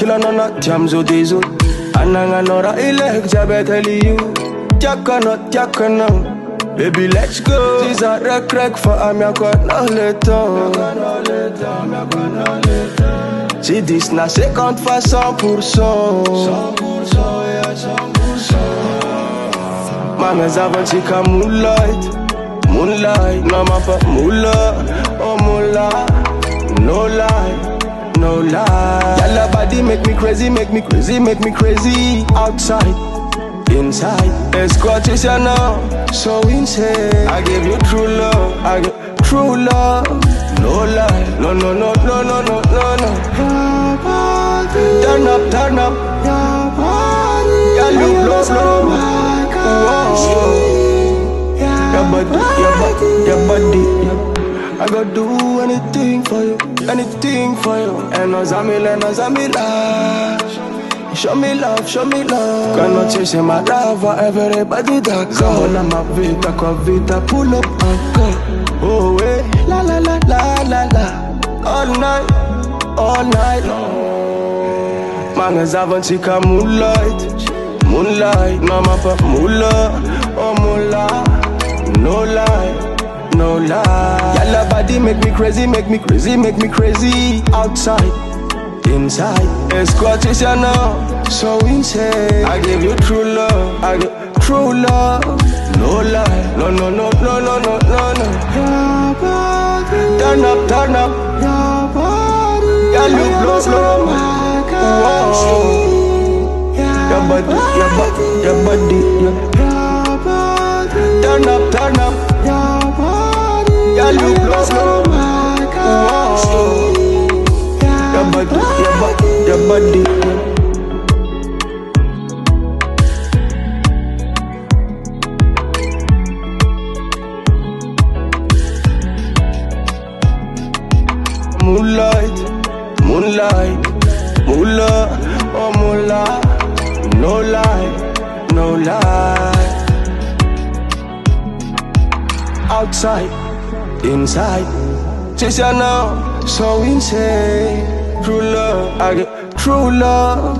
kila nana tiamzo dezo. Ananga nora ilek jabeteli you. Tiakana. Baby, let's go. She's a rec for Amiako, no later. See this na 50 fois 100%. 100%. Mama zavantika moonlight. No mapa moolah. Oh moolah. No lie. Yalla body make me crazy. Outside, inside. Escort is ya now. So insane. I give you true love. No lie. No. Turn up. Yeah, look low. Your body. I gotta do anything for you. And Zamila. Show me love. Cannot chase my love, everybody that come on my vita, pull up and go. Oh, hey, la. All night long. Man, zavantika moonlight. No mapa moolah. Oh, moolah. No lie. Yalla body make me crazy. Outside, inside. Escort is ya now. So insane. I give you true love. No lie. No. Turn up. Yeah, look low. Your body. Turn up. Yeah, look low. Your body. Moonlight, moolah, oh moolah, no lie. Outside, inside, just ya now, so insane. True love, I get true love.